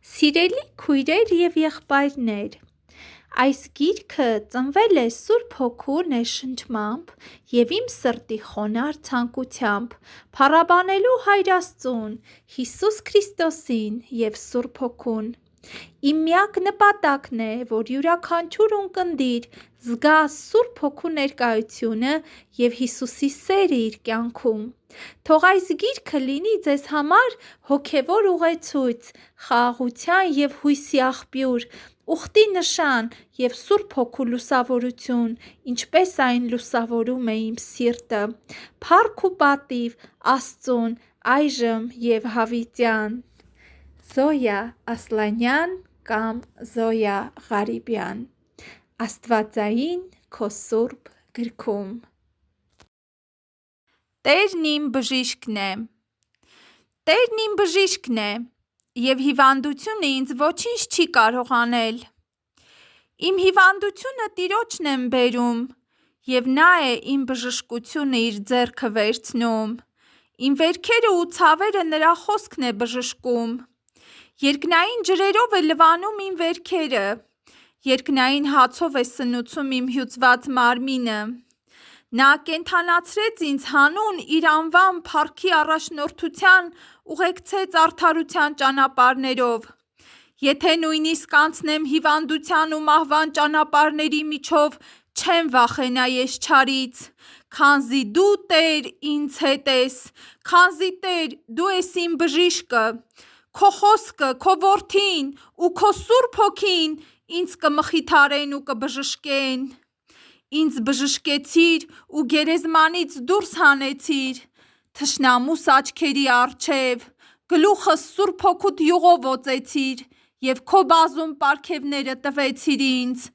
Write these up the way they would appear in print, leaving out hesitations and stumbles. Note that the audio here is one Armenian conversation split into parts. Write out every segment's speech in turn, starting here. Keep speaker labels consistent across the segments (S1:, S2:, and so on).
S1: Սիրելի քույրեր և եղբայրներ, այս գիրքը ծնվել է Սուրբ Հոգու ներշնչմամբ և իմ սրտի խոնարհ ցանկությամբ փառաբանելու Հայր Աստծուն, Հիսուս Քրիստոսին և Սուրբ Հոգուն։ Իմ միակ նպատակն է, որ յուրաքանչյուր ունկնդիր զգա Սուրբ Հոգու ներկայությունը և Հիսուսի սերը իր կյանքում։ Թող այս գիրքը լինի ձեզ համար հոգևոր ուղեցույց, խաղաղության և հույսի աղբյուր, ուխտի նշան և Սուրբ Հոգու լուսավորություն, ինչպես այն լուսավորում է իմ սիրտը։ Փառք ու պատիվ Աստծուն այժմ և հավիտյան։ Զոյա Ասլանյան կամ Զոյա Ղարիբյան Աստվածային քո սուրբ գրքում։ Տերն իմ բժիշկն է։ Տերն իմ բժիշկն է, և հիվանդությունը ինձ ոչինչ չի կարող անել։ Իմ հիվանդությունը Տիրոջն եմ բերում, և նա է իմ բժշկությունը իր ձեռքը վերցնում։ Իմ վերքերը ու ցավերը նրա խոսքն է բժշկում։ Երկնային ջրերով է լվանում իմ վերքերը, երկնային հացով է սնուցում իմ հյուծված մարմինը։ Նա կենդանացրեց ինձ հանուն իր անվան փառքի առաջնորդության ուղեկցեց արդարության ճանապարհներով։ Եթե նույնիսկ անցնեմ հիվանդության ու մահվան ճանապարհների միջով, չեմ վախենա ես չարից, քանզի դու Տեր ինձ հետ ես, քանզի Տեր դու ես իմ բժիշկը, քո խոսքը, քո Որդին ու քո Սուրբ Հոգին ինձ կմխիթարեն ու կբժշկեն։ Ինձ բժշկեցիր ու գերեզմանից դուրս հանեցիր թշնամուս աչքերի առջև, գլուխս Սուրբ Հոգուդ յուղով օծեցիր և քո բազում պարգևները տվեցիր ինձ,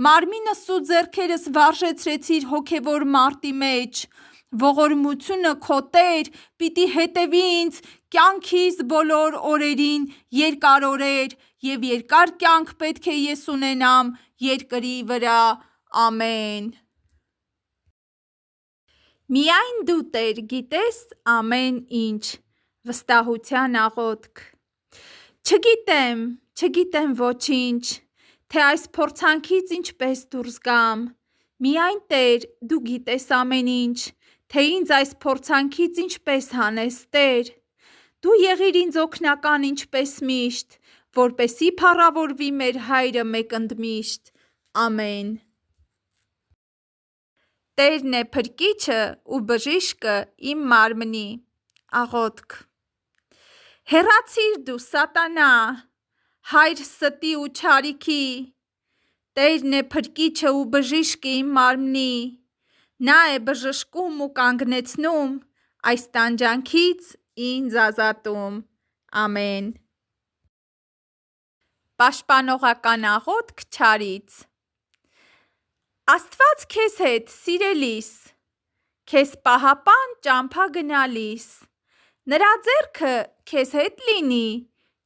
S1: մարմինս ու ձեռքերս վարժեցրեցիր հոգևոր մարտի մեջ, ողորմությունը քո Տեր պիտի հետևի ինձ կյանքիս բոլոր օրերին երկար օրեր, և երկար կյանք պետք է ես ունենամ երկրի վրա, ամեն։ Միայն դու Տեր գիտես ամեն ինչ։ Վստահության աղոթք։ Չգիտեմ ոչինչ, թե այս փորձանքից ինչպես դուրս գամ։ Միայն Տեր դու գիտես ամեն ինչ, թե ինձ այս փորձանքից ինչպես հանես, Տեր։ Դու եղիր ինձ օգնական ինչպես միշտ, որպեսզի փառավորվի մեր Հայրը մեկ ընդմիշտ, ամեն։ Տերն է փրկիչը ու բժիշկը իմ մարմնի։ Աղոթք։ Հեռացիր դու սատանա, հայր ստի ու չարիքի, Տերն է փրկիչը ու բժիշկը իմ մարմնի, նա է բժշկում ու կանգնեցնում, այս տանջանքից ինձ ազատում, ամեն։ Պաշտպանողական աղոթք չարից։ Աստված քեզ հետ, սիրելիս, քեզ պահապան ճամփա գնալիս, նրա ձեռքը քեզ հետ լինի,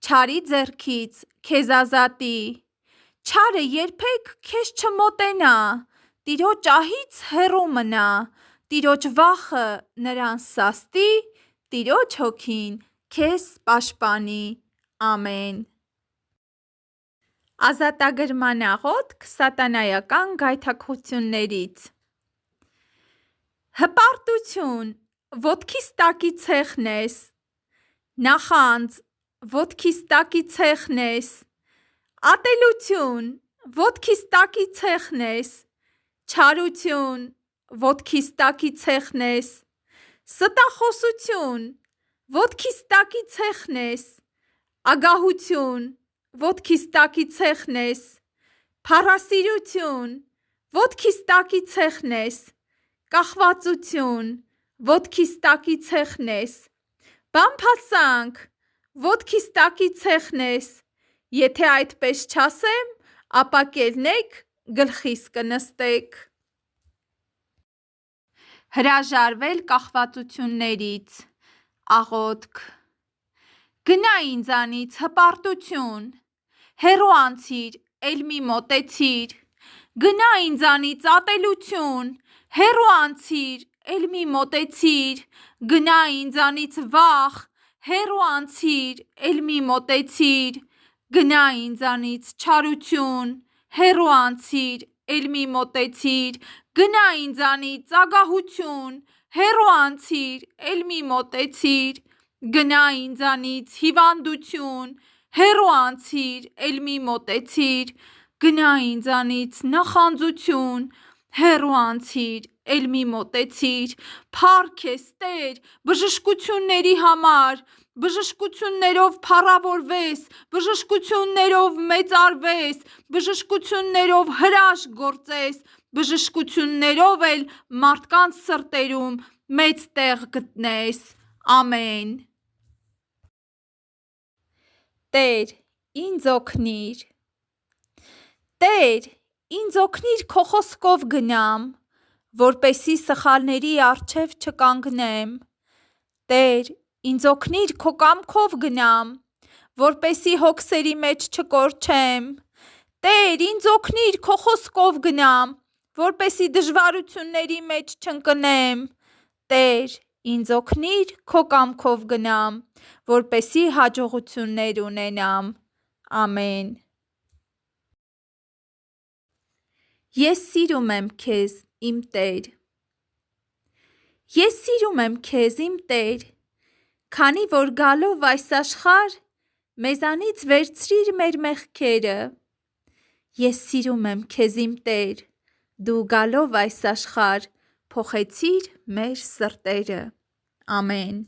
S1: չարի ձեռքից քեզ ազատի, չարը երբեք քեզ չմոտենա, Տիրոջ ահից հեռու մնա, Տիրոջ վախը նրան սաստի, Տիրոջ Հոգին քեզ պաշտպանի, ամեն։ Ազատագրման աղոթք սատանայական գայթակղություններից։ Հպարտություն, ոտքիս տակի ցեխն ես, նախանձ, ոտքիս տակի ցեխն ես, ատելություն, ոտքիս տակի ցեխն ես, չարություն, ոտքիս տակի ցեխն ես, ստախոսություն, ոտքիս տակի ցեխն ես, ագահություն, ոտքիս տակի ցեխն ես, փառասիրություն, ոտքիս տակի ցեխն ես, կախվածություն, ոտքիս տակի ցեխն ես, բամբասանք, ոտքիս տակի ցեխն ես, եթե այդպես չասեմ, ապա կելնեք գլխիս կնստեք։ Հրաժարվել կախվածություններից։ Աղոթք։ Գնա ինձանից հպարտություն, հեռու անցիր, էլ մի մոտեցիր, գնա ինձանից ատելություն, հեռու անցիր, էլ մի մոտեցիր, գնա ինձանից վախ, հեռու անցիր, էլ մի մոտեցիր, գնա ինձանից չարություն, հեռու անցիր, էլ մի մոտեցիր, գնա ինձանից ագահություն, հեռու անցիր, էլ մի մոտեցիր, գնա ինձանից հիվանդություն, հեռու անցիր, էլ մի մոտեցիր, գնա ինձանից նախանձություն, հեռու անցիր, էլ մի մոտեցիր, փառք ես Տեր, բժշկությունների համար, բժշկություններով փառավորվես, բժշկություններով մեծարվես, բժշկություններով հրաշք գործես, բժշկություններով էլ մարդկանց սրտերում մեծ տեղ գտնես, ամեն։ Տեր, ինձ օգնիր։ Տեր, ինձ օգնիր քո խոսքով գնամ, որպեսզի սխալների առջև չկանգնեմ։ Տեր, ինձ օգնիր քո կամքով գնամ, որպեսզի հոգսերի մեջ չկորչեմ։ Տեր, ինձ օգնիր քո խոսքով գնամ, որպեսզի դժվարությունների մեջ չընկնեմ։ Տեր, ինձ օգնիր քո կամքով գնամ, որպեսզի հաջողություններ ունենամ։ Ամեն։ Ես սիրում եմ քեզ, իմ Տեր։ Ես սիրում եմ քեզ, իմ Տեր, քանի որ գալով այս աշխարհ մեզանից վերցրիր մեր մեղքերը։ Ես սիրում եմ քեզ, իմ Տեր, դու գալով այս աշխարհ փոխեցիր մեր սրտերը։ Ամեն։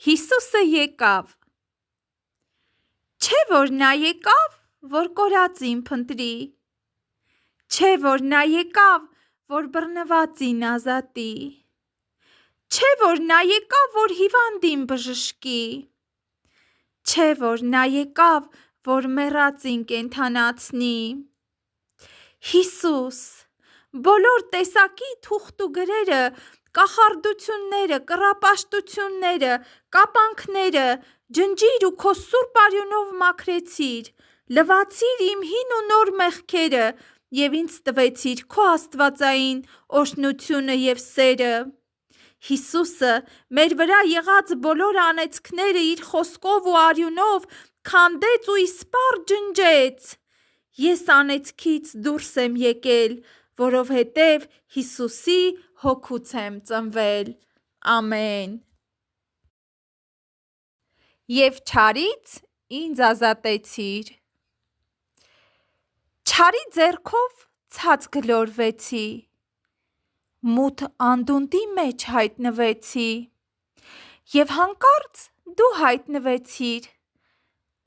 S1: Հիսուսը եկավ։ Չէ՞ որ նա եկավ, որ կորածին փնտրի, չէ՞ որ նա եկավ, որ բռնվածին ազատի, չէ՞ որ նա եկավ, որ հիվանդին բժշկի, չէ՞ որ նա եկավ, որ մեռածին կենդանացնի։ Հիսուս, բոլոր տեսակի թուղթ ու գրերը, կախարդությունները, կռապաշտությունները, կապանքները ջնջիր ու քո սուրբ արյունով մաքրեցիր, լվացիր իմ հին ու նոր մեղքերը և ինձ տվեցիր քո աստվածային օրհնությունը և սերը։ Հիսուսը մեր վրա եղած բոլոր անեծքները իր խոսքով ու արյունով քանդեց ու իսպառ ջնջեց։ Ես անեծքից դուրս եմ եկել, որովհետև Հիսուսի հոգուց եմ ծնվել։ Ամեն։ Եվ չարից ինձ ազատեցիր։ Չարի ձեռքով ցած գլորվեցի, մութ անդունդի մեջ հայտնվեցի, և հանկարծ դու հայտնվեցիր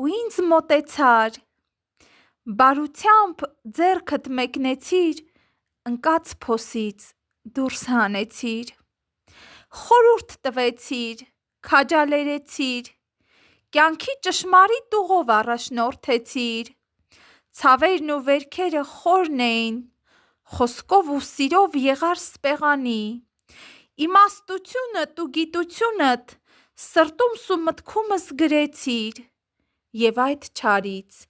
S1: ու ինձ մոտեցար, բարությամբ ձեռքդ մեկնեցիր, ընկած փոսից դուրս հանեցիր, խորհուրդ տվեցիր, քաջալերեցիր, կյանքի ճշմարիտ ուղով առաջնորդեցիր, ցավերն ու վերքերը խորն էին, խոսքով ու սիրով եղար սպեղանի, իմաստությունդ ու գիտությունդ սրտումս ու մտքումս գրեցիր, և այդ չարից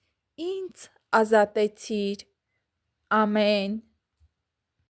S1: ինձ ազատեցիր։ Ամեն։